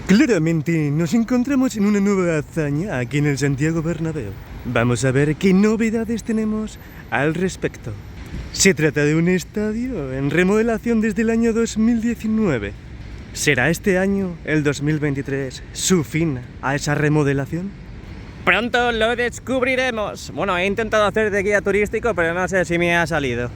Claramente nos encontramos en una nueva hazaña aquí en el Santiago Bernabéu. Vamos a ver qué novedades tenemos al respecto. Se trata de un estadio en remodelación desde el año 2019. ¿Será este año, el 2023, su fin a esa remodelación? Pronto lo descubriremos. Bueno, he intentado hacer de guía turístico, pero no sé si me ha salido.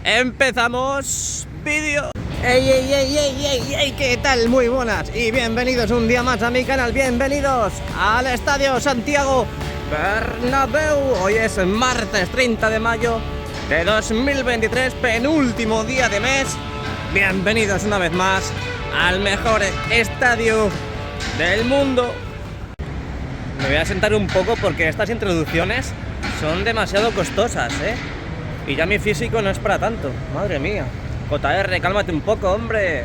¡Empezamos! ¡Vídeo! ¡Ey, ey, ey, ey, ey, ey! ¿Qué tal? Muy buenas y bienvenidos un día más a mi canal. Bienvenidos al Estadio Santiago Bernabéu. Hoy es martes 30 de mayo de 2023, penúltimo día de mes. Bienvenidos una vez más al mejor estadio del mundo. Me voy a sentar un poco porque estas introducciones son demasiado costosas, y ya mi físico no es para tanto. Madre mía. JR, cálmate un poco, hombre.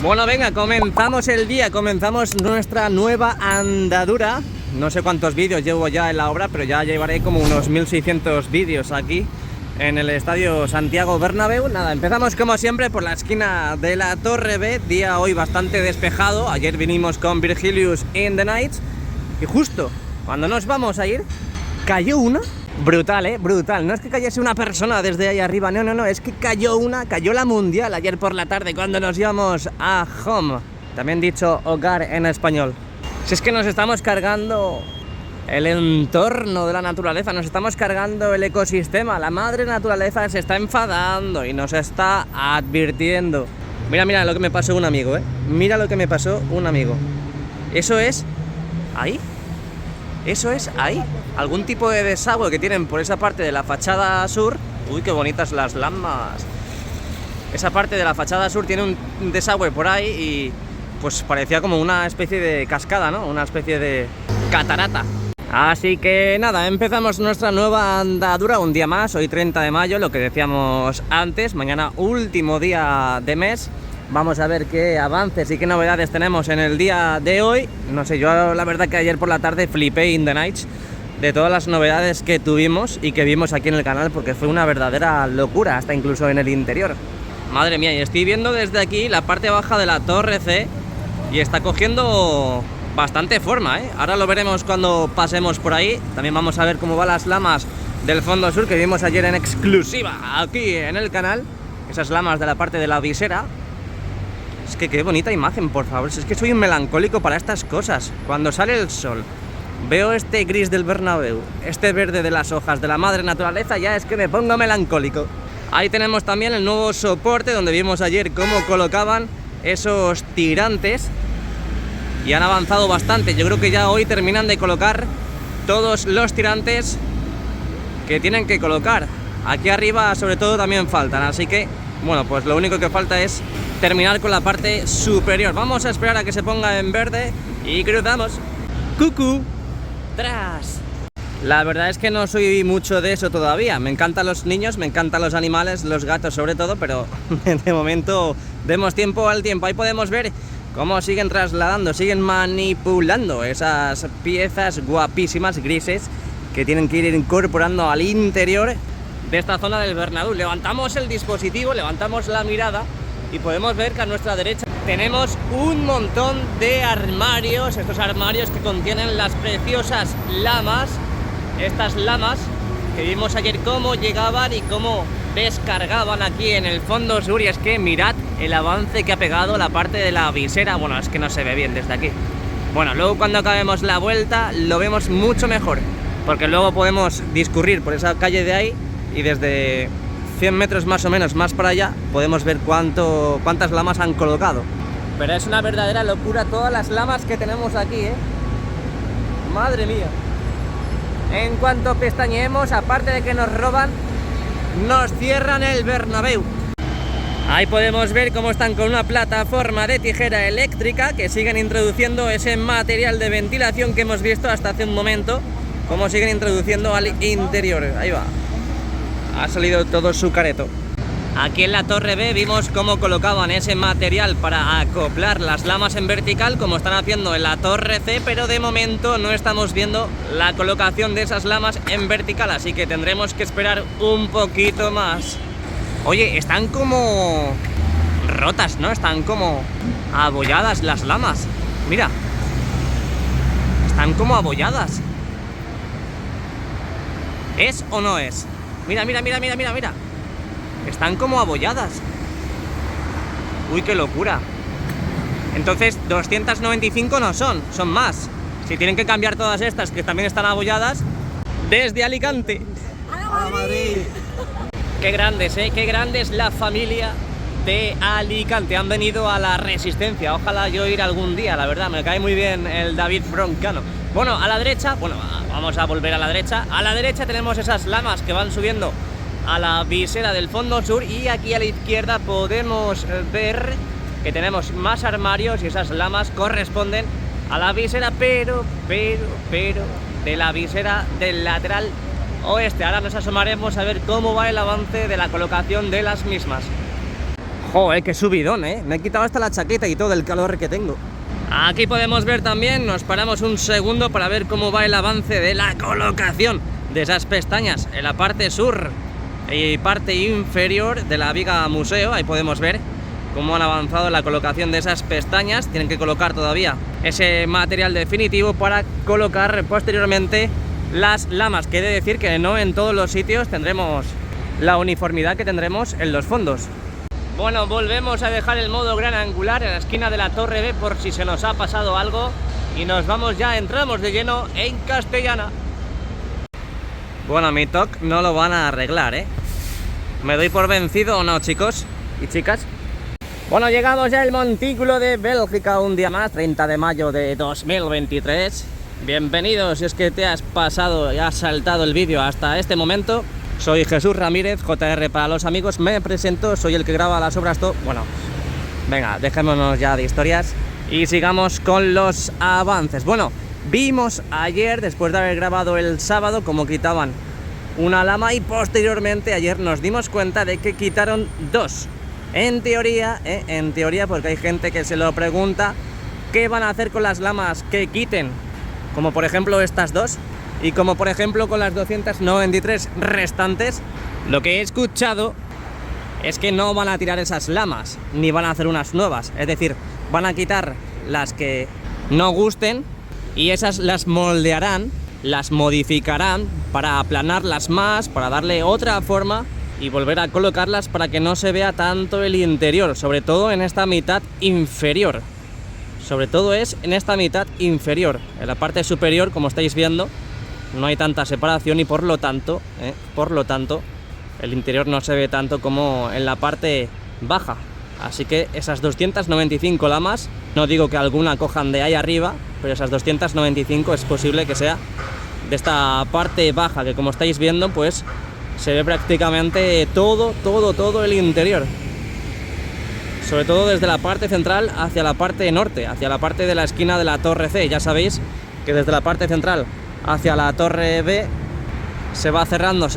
Bueno, venga, comenzamos el día, comenzamos nuestra nueva andadura. No sé cuántos vídeos llevo ya en la obra, pero ya llevaré como unos 1600 vídeos aquí en el Estadio Santiago Bernabéu. Nada, empezamos como siempre por la esquina de la Torre B. Día hoy bastante despejado. Ayer vinimos con Virgilius in the Nights. Y justo cuando nos vamos a ir, cayó una. Brutal, brutal. No es que cayese una persona desde ahí arriba, no, es que cayó la Mundial ayer por la tarde cuando nos íbamos a home. También dicho hogar en español. Si es que nos estamos cargando el entorno de la naturaleza, nos estamos cargando el ecosistema. La madre naturaleza se está enfadando y nos está advirtiendo. Mira lo que me pasó un amigo, Mira lo que me pasó un amigo. Eso es ahí. Eso es ahí. Algún tipo de desagüe que tienen por esa parte de la fachada sur. Uy, qué bonitas las lamas. Esa parte de la fachada sur tiene un desagüe por ahí y pues parecía como una especie de cascada, ¿no? Una especie de catarata. Así que nada, empezamos nuestra nueva andadura un día más. Hoy 30 de mayo, lo que decíamos antes. Mañana último día de mes. Vamos a ver qué avances y qué novedades tenemos en el día de hoy. No sé, yo la verdad que ayer por la tarde flipé in the nights de todas las novedades que tuvimos y que vimos aquí en el canal, porque fue una verdadera locura, hasta incluso en el interior. Madre mía, y estoy viendo desde aquí la parte baja de la Torre C y está cogiendo bastante forma, Ahora lo veremos cuando pasemos por ahí. También vamos a ver cómo van las lamas del fondo sur que vimos ayer en exclusiva aquí en el canal. Esas lamas de la parte de la visera. Es que qué bonita imagen, por favor. Es que soy un melancólico para estas cosas. Cuando sale el sol, veo este gris del Bernabéu, este verde de las hojas de la madre naturaleza, ya es que me pongo melancólico. Ahí tenemos también el nuevo soporte donde vimos ayer cómo colocaban esos tirantes y han avanzado bastante. Yo creo que ya hoy terminan de colocar todos los tirantes que tienen que colocar. Aquí arriba sobre todo también faltan, así que bueno, pues lo único que falta es terminar con la parte superior. Vamos a esperar a que se ponga en verde y cruzamos. ¡Cucú! ¡Tras! La verdad es que no soy mucho de eso todavía. Me encantan los niños, me encantan los animales, los gatos sobre todo, pero de momento demos tiempo al tiempo. Ahí podemos ver cómo siguen trasladando, siguen manipulando esas piezas guapísimas grises que tienen que ir incorporando al interior de esta zona del Bernabéu. Levantamos el dispositivo, levantamos la mirada y podemos ver que a nuestra derecha tenemos un montón de armarios, estos armarios que contienen las preciosas lamas, estas lamas que vimos ayer cómo llegaban y cómo descargaban aquí en el fondo sur. Y es que mirad el avance que ha pegado la parte de la visera. Bueno, es que no se ve bien desde aquí. Bueno, luego cuando acabemos la vuelta lo vemos mucho mejor, porque luego podemos discurrir por esa calle de ahí y desde 100 metros más o menos más para allá podemos ver cuántas lamas han colocado. Pero es una verdadera locura todas las lamas que tenemos aquí, Madre mía. En cuanto pestañeemos, aparte de que nos roban, nos cierran el Bernabéu. Ahí podemos ver cómo están con una plataforma de tijera eléctrica que siguen introduciendo ese material de ventilación que hemos visto hasta hace un momento, cómo siguen introduciendo al interior. Ahí va. Ha salido todo su careto. Aquí en la Torre B vimos cómo colocaban ese material para acoplar las lamas en vertical, como están haciendo en la Torre C, pero de momento no estamos viendo la colocación de esas lamas en vertical, así que tendremos que esperar un poquito más. Oye, están como rotas, ¿no? Están como abolladas las lamas. Mira, Están como abolladas. ¿Es o no es? Mira, mira, mira, mira, mira, mira. Están como abolladas. Uy, qué locura. Entonces 295 no son, son más. Si tienen que cambiar todas estas que también están abolladas. Desde Alicante. ¡A Madrid! Qué grandes, qué grande es la familia de Alicante. Han venido a la Resistencia. Ojalá yo ir algún día, la verdad. Me cae muy bien el David Broncano. Bueno, a la derecha, bueno, vamos a volver a la derecha. A la derecha tenemos esas lamas que van subiendo a la visera del fondo sur. Y aquí a la izquierda podemos ver que tenemos más armarios y esas lamas corresponden a la visera, pero de la visera del lateral oeste. Ahora nos asomaremos a ver cómo va el avance de la colocación de las mismas. Joder, qué subidón, me he quitado hasta la chaqueta y todo el calor que tengo. Aquí podemos ver también, nos paramos un segundo para ver cómo va el avance de la colocación de esas pestañas en la parte sur y parte inferior de la viga museo. Ahí podemos ver cómo han avanzado la colocación de esas pestañas. Tienen que colocar todavía ese material definitivo para colocar posteriormente las lamas. Quiere decir que no en todos los sitios tendremos la uniformidad que tendremos en los fondos. Bueno, volvemos a dejar el modo gran angular en la esquina de la Torre B por si se nos ha pasado algo. Y nos vamos ya, entramos de lleno en Castellana. Bueno, mi TOC no lo van a arreglar, ¿Me doy por vencido o no, chicos y chicas? Bueno, llegamos ya al Montículo de Bélgica un día más, 30 de mayo de 2023. Bienvenidos si es que te has pasado y has saltado el vídeo hasta este momento. Soy Jesús Ramírez, JR para los amigos. Me presento, soy el que graba las obras. Bueno, venga, dejémonos ya de historias y sigamos con los avances. Bueno, vimos ayer, después de haber grabado el sábado, cómo quitaban una lama y posteriormente ayer nos dimos cuenta de que quitaron dos. En teoría, porque hay gente que se lo pregunta, ¿qué van a hacer con las lamas que quiten? Como por ejemplo estas dos. Y como por ejemplo con las 293 restantes, lo que he escuchado es que no van a tirar esas lamas, ni van a hacer unas nuevas. Es decir, van a quitar las que no gusten y esas las moldearán, las modificarán para aplanarlas más, para darle otra forma y volver a colocarlas para que no se vea tanto el interior, sobre todo en esta mitad inferior. Sobre todo es en esta mitad inferior. En la parte superior, como estáis viendo, no hay tanta separación y por lo tanto, el interior no se ve tanto como en la parte baja. Así que esas 295 lamas, no digo que alguna cojan de ahí arriba, pero esas 295 es posible que sea de esta parte baja, que como estáis viendo, pues se ve prácticamente todo el interior. Sobre todo desde la parte central hacia la parte norte, hacia la parte de la esquina de la Torre C. Ya sabéis que desde la parte central hacia la Torre B se va cerrando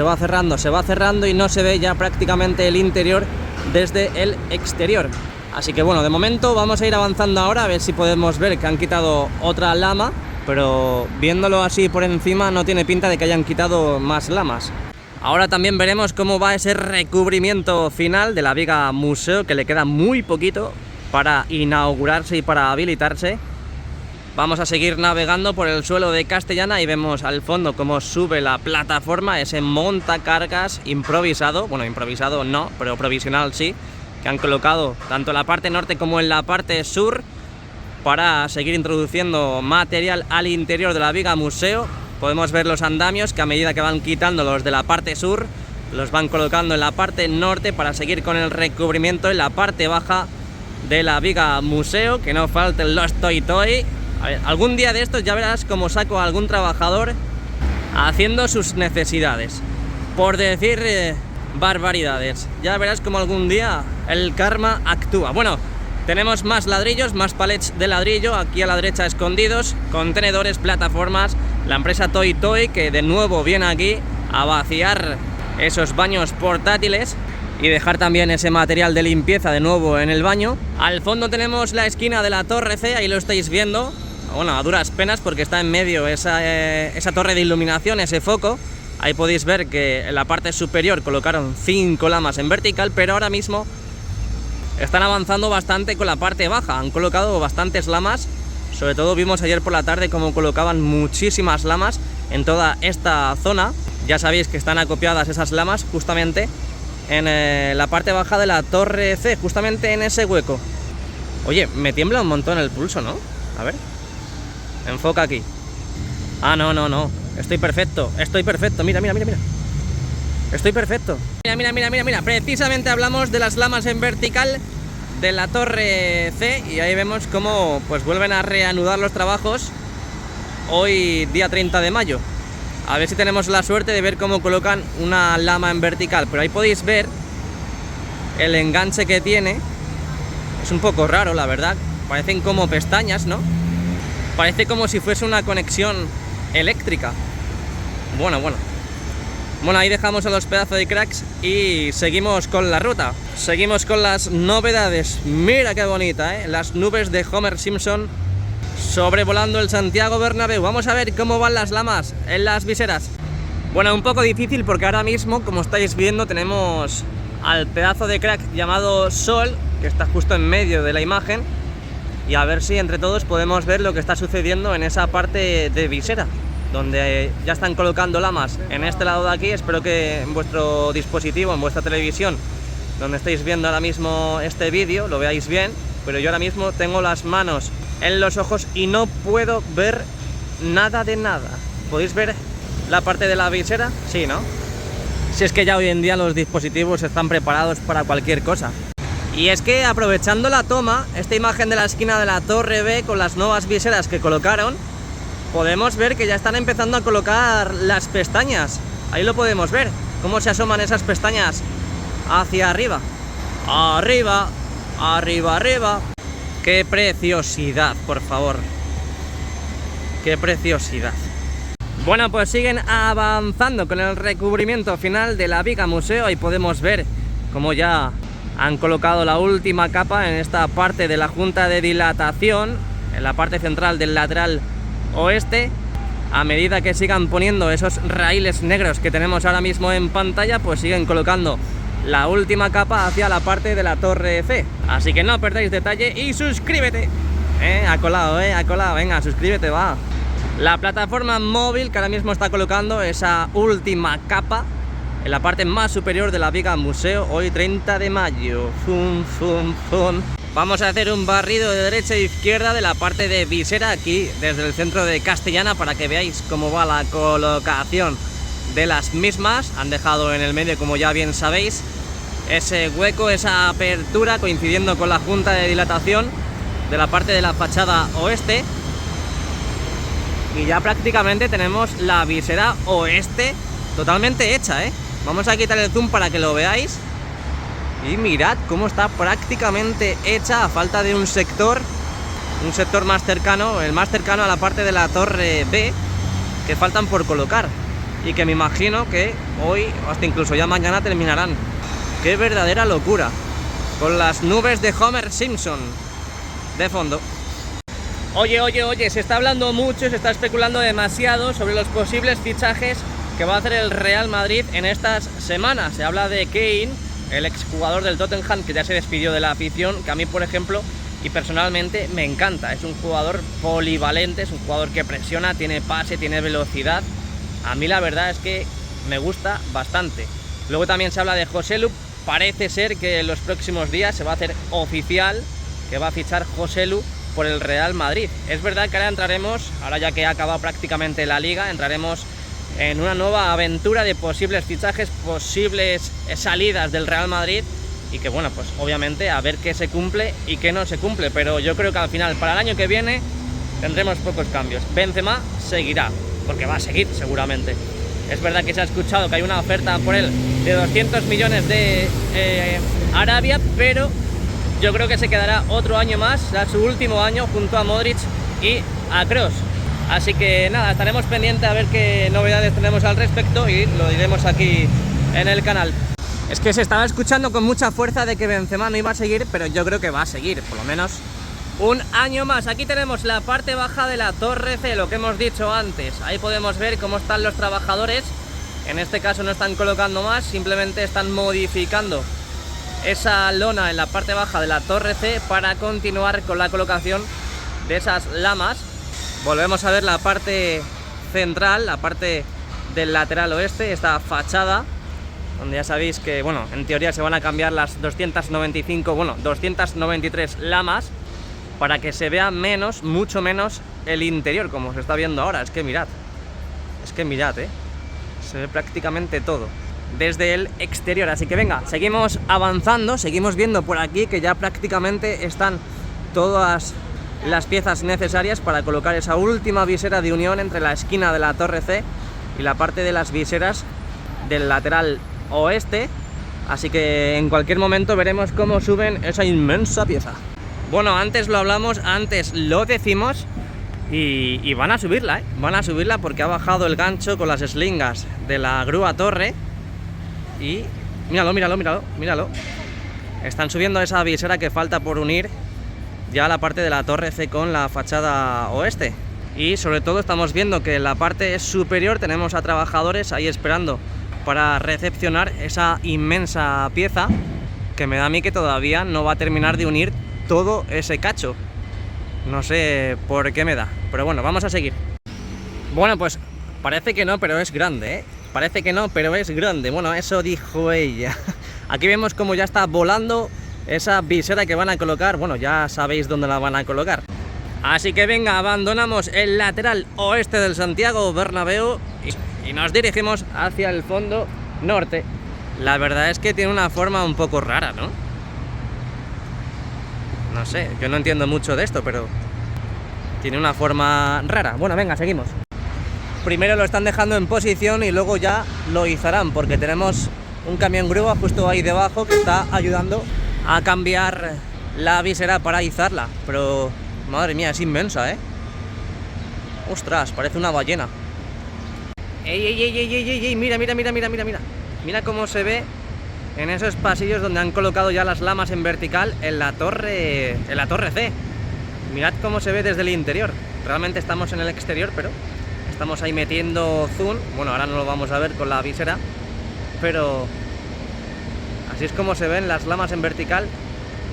y no se ve ya prácticamente el interior desde el exterior. Así que bueno, de momento vamos a ir avanzando ahora a ver si podemos ver que han quitado otra lama, pero viéndolo así por encima no tiene pinta de que hayan quitado más lamas. Ahora también veremos cómo va ese recubrimiento final de la viga museo, que le queda muy poquito para inaugurarse y para habilitarse. Vamos a seguir navegando por el suelo de Castellana y vemos al fondo cómo sube la plataforma, ese montacargas improvisado, bueno, improvisado no, pero provisional sí, que han colocado tanto en la parte norte como en la parte sur para seguir introduciendo material al interior de la viga museo. Podemos ver los andamios que a medida que van quitando los de la parte sur, los van colocando en la parte norte para seguir con el recubrimiento en la parte baja de la viga museo, que no falten los toy. A ver, algún día de estos ya verás cómo saco a algún trabajador haciendo sus necesidades, por decir barbaridades. Ya verás cómo algún día el karma actúa. Bueno, tenemos más ladrillos, más palets de ladrillo aquí a la derecha escondidos, contenedores, plataformas, la empresa Toy que de nuevo viene aquí a vaciar esos baños portátiles y dejar también ese material de limpieza de nuevo en el baño. Al fondo tenemos la esquina de la Torre C, ahí lo estáis viendo. Bueno, a duras penas porque está en medio esa torre de iluminación, ese foco. Ahí podéis ver que en la parte superior colocaron 5 lamas en vertical, pero ahora mismo están avanzando bastante con la parte baja. Han colocado bastantes lamas Sobre todo vimos ayer por la tarde cómo colocaban muchísimas lamas en toda esta zona. Ya sabéis que están acopiadas esas lamas justamente en la parte baja de la torre C, justamente en ese hueco. Oye, me tiembla un montón el pulso, ¿no? A ver. Enfoca aquí. Ah, no. Estoy perfecto. Mira. Estoy perfecto. Mira. Precisamente hablamos de las lamas en vertical de la torre C y ahí vemos cómo pues vuelven a reanudar los trabajos hoy día 30 de mayo. A ver si tenemos la suerte de ver cómo colocan una lama en vertical, pero ahí podéis ver el enganche que tiene. Es un poco raro, la verdad. Parecen como pestañas, ¿no? Parece como si fuese una conexión eléctrica. Bueno, ahí dejamos a los pedazos de cracks y seguimos con la ruta. Seguimos con las novedades. Mira qué bonita, ¿eh? Las nubes de Homer Simpson sobrevolando el Santiago Bernabéu. Vamos a ver cómo van las lamas en las viseras. Bueno, un poco difícil porque ahora mismo, como estáis viendo, tenemos al pedazo de crack llamado Sol, que está justo en medio de la imagen. Y a ver si entre todos podemos ver lo que está sucediendo en esa parte de visera, donde ya están colocando lamas en este lado de aquí. Espero que en vuestro dispositivo, en vuestra televisión, donde estáis viendo ahora mismo este vídeo, lo veáis bien. Pero yo ahora mismo tengo las manos en los ojos y no puedo ver nada de nada. ¿Podéis ver la parte de la visera? Sí, ¿no? Si es que ya hoy en día los dispositivos están preparados para cualquier cosa. Y es que aprovechando la toma, esta imagen de la esquina de la torre B con las nuevas viseras que colocaron, podemos ver que ya están empezando a colocar las pestañas. Ahí lo podemos ver, cómo se asoman esas pestañas hacia arriba. Arriba. ¡Qué preciosidad, por favor! ¡Qué preciosidad! Bueno, pues siguen avanzando con el recubrimiento final de la viga museo. Ahí podemos ver cómo ya han colocado la última capa en esta parte de la junta de dilatación, en la parte central del lateral oeste. A medida que sigan poniendo esos raíles negros que tenemos ahora mismo en pantalla, pues siguen colocando la última capa hacia la parte de la torre C. Así que no perdáis detalle y suscríbete. Ha colado, venga, suscríbete, va. La plataforma móvil que ahora mismo está colocando esa última capa en la parte más superior de la viga museo, hoy 30 de mayo. Vamos a hacer un barrido de derecha e izquierda de la parte de visera aquí, desde el centro de Castellana, para que veáis cómo va la colocación de las mismas. Han dejado en el medio, como ya bien sabéis, ese hueco, esa apertura, coincidiendo con la junta de dilatación de la parte de la fachada oeste. Y ya prácticamente tenemos la visera oeste totalmente hecha, ¿eh? Vamos a quitar el zoom para que lo veáis. Y mirad cómo está prácticamente hecha, a falta de un sector más cercano, el más cercano a la parte de la torre B, que faltan por colocar. Y que me imagino que hoy, o hasta incluso ya mañana, terminarán. ¡Qué verdadera locura! Con las nubes de Homer Simpson de fondo. Oye, se está hablando mucho, se está especulando demasiado sobre los posibles fichajes que va a hacer el Real Madrid en estas semanas. Se habla de Kane, el exjugador del Tottenham, que ya se despidió de la afición, que a mí, por ejemplo, y personalmente me encanta. Es un jugador polivalente, es un jugador que presiona, tiene pase, tiene velocidad. A mí la verdad es que me gusta bastante. Luego también se habla de Joselu. Parece ser que en los próximos días se va a hacer oficial que va a fichar Joselu por el Real Madrid. Es verdad que ahora entraremos, ahora ya que ha acabado prácticamente la liga, entraremos en una nueva aventura de posibles fichajes, posibles salidas del Real Madrid, y que bueno, pues obviamente a ver qué se cumple y qué no se cumple, pero yo creo que al final, para el año que viene, tendremos pocos cambios. Benzema seguirá, porque va a seguir seguramente. Es verdad que se ha escuchado que hay una oferta por él de 200 millones de Arabia, pero yo creo que se quedará otro año más, será su último año junto a Modric y a Kroos. Así que nada, estaremos pendientes a ver qué novedades tenemos al respecto y lo diremos aquí en el canal. Es que se estaba escuchando con mucha fuerza de que Benzema no iba a seguir, pero yo creo que va a seguir, por lo menos un año más. Aquí tenemos la parte baja de la torre C, lo que hemos dicho antes. Ahí podemos ver cómo están los trabajadores. En este caso no están colocando más, simplemente están modificando esa lona en la parte baja de la torre C para continuar con la colocación de esas lamas. Volvemos a ver la parte central, la parte del lateral oeste, esta fachada, donde ya sabéis que, bueno, en teoría se van a cambiar las 293 lamas para que se vea menos, mucho menos el interior, como se está viendo ahora. Es que mirad, se ve prácticamente todo desde el exterior. Así que venga, seguimos avanzando, seguimos viendo por aquí que ya prácticamente están todas las piezas necesarias para colocar esa última visera de unión entre la esquina de la torre C y la parte de las viseras del lateral oeste. Así que en cualquier momento veremos cómo suben esa inmensa pieza. Bueno, antes lo hablamos, antes lo decimos, y van a subirla, ¿eh? Van a subirla porque ha bajado el gancho con las slingas de la grúa torre. Y míralo. Están subiendo esa visera que falta por unir ya la parte de la torre C con la fachada oeste. Y sobre todo estamos viendo que en la parte superior tenemos a trabajadores ahí esperando para recepcionar esa inmensa pieza, que me da a mí que todavía no va a terminar de unir todo ese cacho. No sé por qué me da, pero bueno, vamos a seguir. Bueno, pues parece que no, pero es grande, ¿eh? Parece que no, pero es grande. Bueno, eso dijo ella. Aquí vemos como ya está volando esa visera que van a colocar. Bueno, ya sabéis dónde la van a colocar. Así que venga, abandonamos el lateral oeste del Santiago Bernabéu y nos dirigimos hacia el fondo norte. La verdad es que tiene una forma un poco rara, ¿no? No sé, yo no entiendo mucho de esto, pero tiene una forma rara. Bueno, venga, seguimos. Primero lo están dejando en posición y luego ya lo izarán, porque tenemos un camión grúa justo ahí debajo que está ayudando a cambiar la visera para izarla. Pero, madre mía, es inmensa, ¿eh? Ostras, parece una ballena. ¡Ey! Mira. Mira cómo se ve en esos pasillos donde han colocado ya las lamas en vertical en la torre C. Mirad cómo se ve desde el interior. Realmente estamos en el exterior, pero estamos ahí metiendo zoom. Bueno, ahora no lo vamos a ver con la visera, pero así es como se ven las lamas en vertical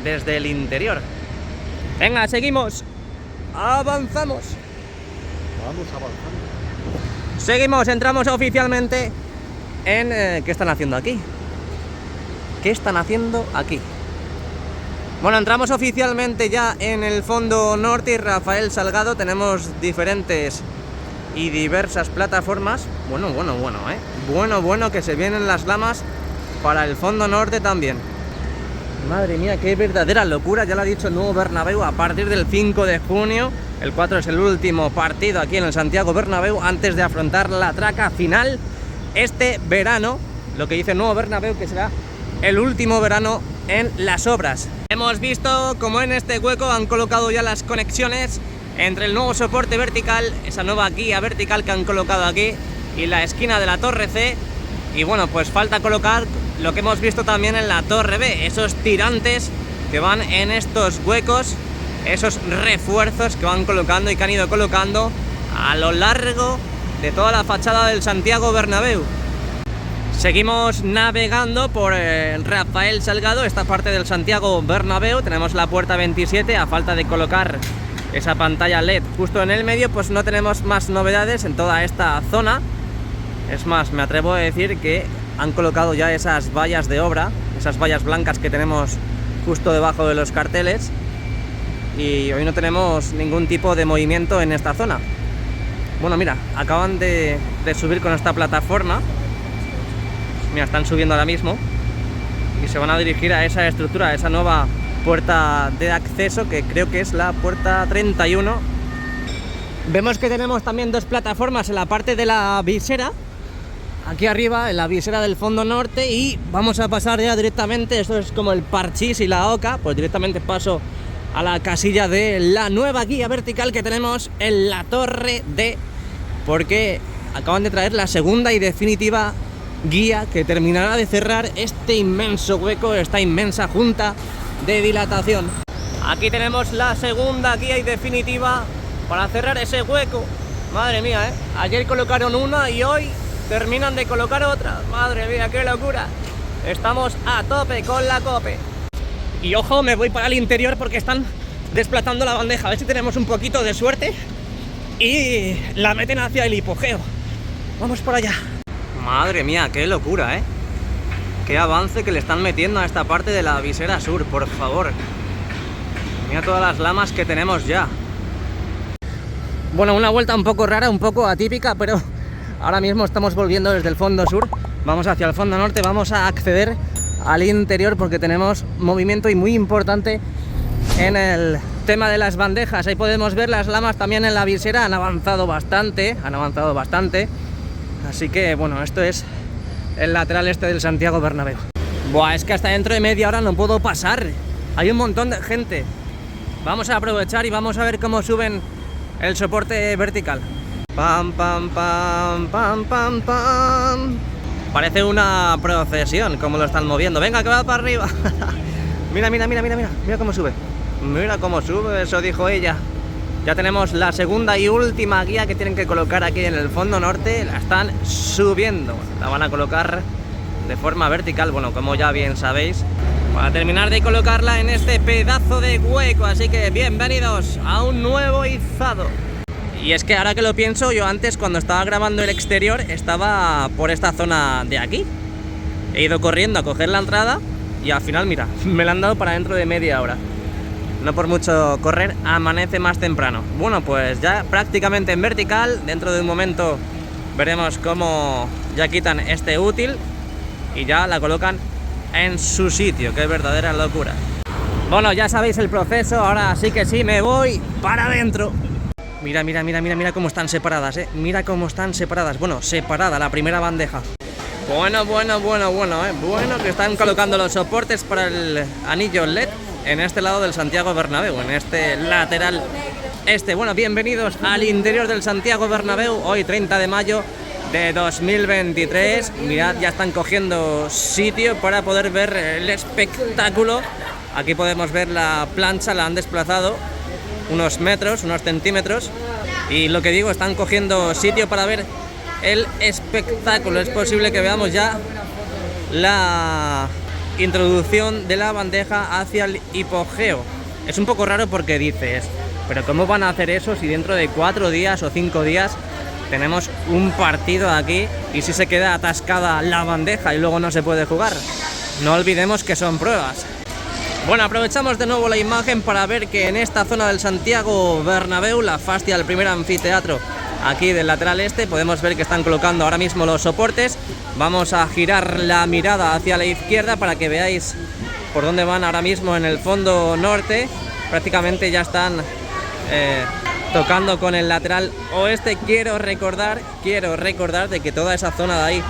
desde el interior. Venga, seguimos. Avanzamos. Vamos avanzando. Seguimos, entramos oficialmente en... ¿qué están haciendo aquí? ¿Qué están haciendo aquí? Bueno, entramos oficialmente ya en el fondo norte y Rafael Salgado. Tenemos diferentes y diversas plataformas. Bueno, Bueno que se vienen las lamas para el fondo norte también. Madre mía, qué verdadera locura. Ya lo ha dicho el nuevo Bernabéu. A partir del 5 de junio, el 4 es el último partido aquí en el Santiago Bernabéu antes de afrontar la traca final este verano. Lo que dice el nuevo Bernabéu, que será el último verano en las obras. Hemos visto como en este hueco han colocado ya las conexiones entre el nuevo soporte vertical, esa nueva guía vertical que han colocado aquí, y la esquina de la torre C. Y bueno, pues falta colocar lo que hemos visto también en la torre B, esos tirantes que van en estos huecos, esos refuerzos que van colocando y que han ido colocando a lo largo de toda la fachada del Santiago Bernabéu. Seguimos navegando por Rafael Salgado, esta parte del Santiago Bernabéu. Tenemos la puerta 27, a falta de colocar esa pantalla LED justo en el medio, pues no tenemos más novedades en toda esta zona. Es más, me atrevo a decir que han colocado ya esas vallas de obra, esas vallas blancas que tenemos justo debajo de los carteles, y hoy no tenemos ningún tipo de movimiento en esta zona. Bueno, mira, acaban de subir con esta plataforma. Mira, están subiendo ahora mismo y se van a dirigir a esa estructura, a esa nueva puerta de acceso, que creo que es la puerta 31. Vemos que tenemos también dos plataformas en la parte de la visera, aquí arriba, en la visera del fondo norte, y vamos a pasar ya directamente, esto es como el parchís y la oca, pues directamente paso a la casilla de la nueva guía vertical que tenemos en la torre D, porque acaban de traer la segunda y definitiva guía que terminará de cerrar este inmenso hueco, esta inmensa junta de dilatación. Aquí tenemos la segunda guía y definitiva para cerrar ese hueco. Madre mía, ayer colocaron una y hoy terminan de colocar otra. Madre mía, qué locura. Estamos a tope con la COPE. Y ojo, me voy para el interior porque están desplazando la bandeja, a ver si tenemos un poquito de suerte y la meten hacia el hipogeo. Vamos por allá. Madre mía, qué locura, ¿eh? Qué avance que le están metiendo a esta parte de la visera sur, por favor. Mira todas las lamas que tenemos ya. Bueno, una vuelta un poco rara, un poco atípica, pero ahora mismo estamos volviendo desde el fondo sur. Vamos hacia el fondo norte, vamos a acceder al interior porque tenemos movimiento y muy importante en el tema de las bandejas. Ahí podemos ver las lamas también en la visera, han avanzado bastante. Así que bueno, esto es el lateral este del Santiago Bernabéu. Buah, es que hasta dentro de media hora no puedo pasar. Hay un montón de gente. Vamos a aprovechar y vamos a ver cómo suben el soporte vertical. Pam, pam, pam, pam, pam, pam. Parece una procesión como lo están moviendo. Venga, que va para arriba. Mira, mira, mira, mira, mira. Mira cómo sube. Mira cómo sube, eso dijo ella. Ya tenemos la segunda y última guía que tienen que colocar aquí en el fondo norte. La están subiendo. La van a colocar de forma vertical, bueno, como ya bien sabéis, para terminar de colocarla en este pedazo de hueco. Así que bienvenidos a un nuevo izado. Y es que ahora que lo pienso, yo antes cuando estaba grabando el exterior estaba por esta zona de aquí. He ido corriendo a coger la entrada y al final, mira, me la han dado para dentro de media hora. No por mucho correr, amanece más temprano. Bueno, pues ya prácticamente en vertical. Dentro de un momento veremos cómo ya quitan este útil y ya la colocan en su sitio, que es verdadera locura. Bueno, ya sabéis el proceso, ahora sí que sí me voy para adentro. Mira, mira, mira, mira, mira cómo están separadas, mira cómo están separadas. Bueno, separada la primera bandeja. Bueno, bueno que están colocando los soportes para el anillo LED en este lado del Santiago Bernabéu, en este lateral este. Bueno, bienvenidos al interior del Santiago Bernabéu, hoy 30 de mayo de 2023. Mirad, ya están cogiendo sitio para poder ver el espectáculo. Aquí podemos ver la plancha, la han desplazado unos metros, unos centímetros, y lo que digo, están cogiendo sitio para ver el espectáculo. Es posible que veamos ya la introducción de la bandeja hacia el hipogeo. Es un poco raro porque dices, pero ¿cómo van a hacer eso si dentro de 4 días o 5 días tenemos un partido aquí y si se queda atascada la bandeja y luego no se puede jugar? No olvidemos que son pruebas. Bueno, aprovechamos de nuevo la imagen para ver que en esta zona del Santiago Bernabéu, la fascia del primer anfiteatro aquí del lateral este, podemos ver que están colocando ahora mismo los soportes. Vamos a girar la mirada hacia la izquierda para que veáis por dónde van ahora mismo en el fondo norte. Prácticamente ya están tocando con el lateral oeste. Quiero recordar de que toda esa zona de ahí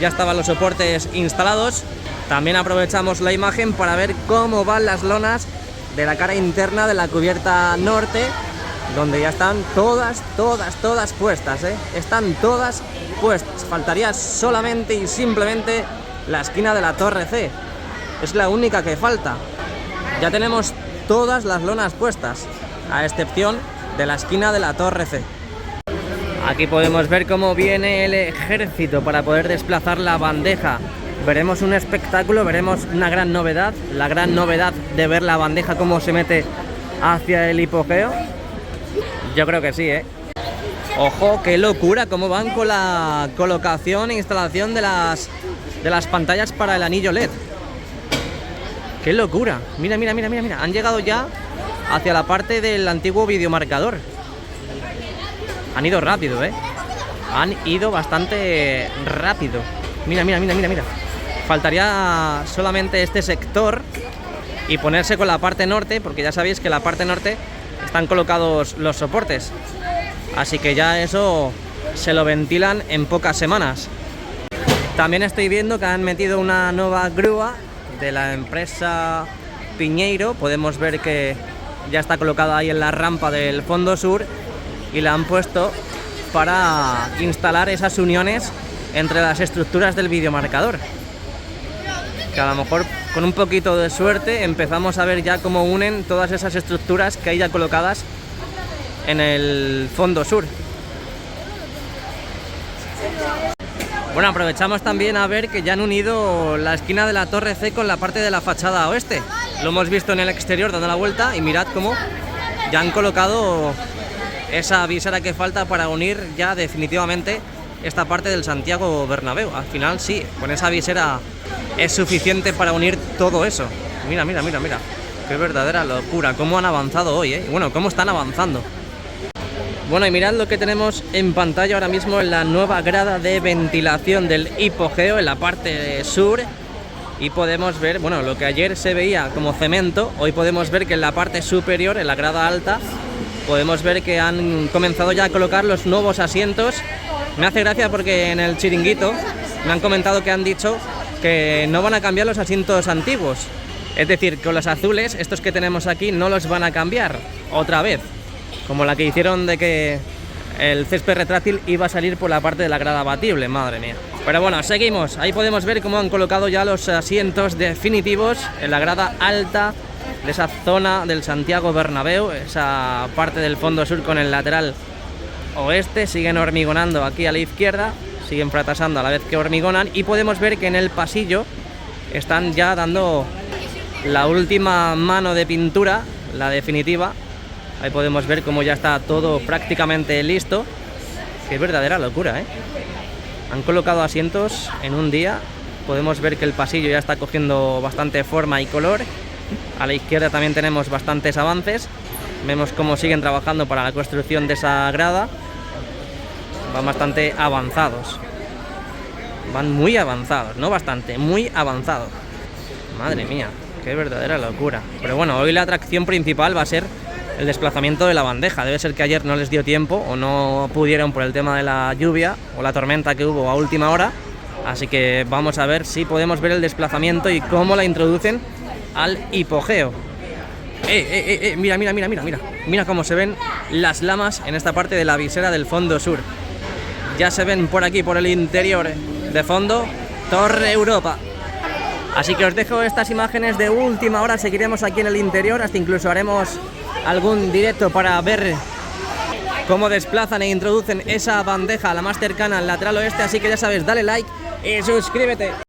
ya estaban los soportes instalados. También aprovechamos la imagen para ver cómo van las lonas de la cara interna de la cubierta norte, donde ya están todas puestas, están todas puestas. Faltaría solamente y simplemente la esquina de la torre C. Es la única que falta. Ya tenemos todas las lonas puestas, a excepción de la esquina de la torre C. Aquí podemos ver cómo viene el ejército para poder desplazar la bandeja. Veremos un espectáculo, veremos una gran novedad, la gran novedad de ver la bandeja cómo se mete hacia el hipogeo. Yo creo que sí, Ojo, qué locura, cómo van con la colocación e instalación de las pantallas para el anillo LED. Qué locura. Mira, mira, mira, mira, mira. Han llegado ya hacia la parte del antiguo videomarcador. Han ido rápido, Han ido bastante rápido. Mira, mira, mira, mira, mira. Faltaría solamente este sector y ponerse con la parte norte, porque ya sabéis que en la parte norte están colocados los soportes. Así que ya eso se lo ventilan en pocas semanas. También estoy viendo que han metido una nueva grúa de la empresa Piñeiro. Podemos ver que ya está colocada ahí en la rampa del fondo sur y la han puesto para instalar esas uniones entre las estructuras del videomarcador, que a lo mejor con un poquito de suerte empezamos a ver ya cómo unen todas esas estructuras que hay ya colocadas en el fondo sur. Bueno, aprovechamos también a ver que ya han unido la esquina de la torre C con la parte de la fachada oeste. Lo hemos visto en el exterior dando la vuelta y mirad cómo ya han colocado esa visera que falta para unir ya definitivamente esta parte del Santiago Bernabéu. Al final sí, con esa visera es suficiente para unir todo eso. Mira, mira, mira, mira. Qué verdadera locura, cómo han avanzado hoy, ¿eh? Bueno, cómo están avanzando. Bueno, y mirad lo que tenemos en pantalla ahora mismo en la nueva grada de ventilación del hipogeo en la parte sur. Y podemos ver, bueno, lo que ayer se veía como cemento, hoy podemos ver que en la parte superior, en la grada alta, podemos ver que han comenzado ya a colocar los nuevos asientos. Me hace gracia porque en el chiringuito me han comentado que han dicho que no van a cambiar los asientos antiguos. Es decir, con los azules, estos que tenemos aquí, no los van a cambiar otra vez. Como la que hicieron de que el césped retráctil iba a salir por la parte de la grada abatible, madre mía. Pero bueno, seguimos. Ahí podemos ver cómo han colocado ya los asientos definitivos en la grada alta de esa zona del Santiago Bernabéu, esa parte del fondo sur con el lateral oeste. Siguen hormigonando aquí a la izquierda, siguen fracasando a la vez que hormigonan, y podemos ver que en el pasillo están ya dando la última mano de pintura, la definitiva. Ahí podemos ver cómo ya está todo prácticamente listo. Qué verdadera locura, ¿eh? Han colocado asientos en un día. Podemos ver que el pasillo ya está cogiendo bastante forma y color. A la izquierda también tenemos bastantes avances. Vemos cómo siguen trabajando para la construcción de esa grada. Van bastante avanzados. Van muy avanzados, no bastante, muy avanzados. Madre mía, qué verdadera locura. Pero bueno, hoy la atracción principal va a ser el desplazamiento de la bandeja. Debe ser que ayer no les dio tiempo o no pudieron por el tema de la lluvia o la tormenta que hubo a última hora. Así que vamos a ver si podemos ver el desplazamiento y cómo la introducen al hipogeo. Mira, mira, mira, mira, mira. Mira cómo se ven las lamas en esta parte de la visera del fondo sur. Ya se ven por aquí, por el interior de fondo, Torre Europa. Así que os dejo estas imágenes de última hora. Seguiremos aquí en el interior, hasta incluso haremos algún directo para ver cómo desplazan e introducen esa bandeja, la más cercana al lateral oeste. Así que ya sabes, dale like y suscríbete.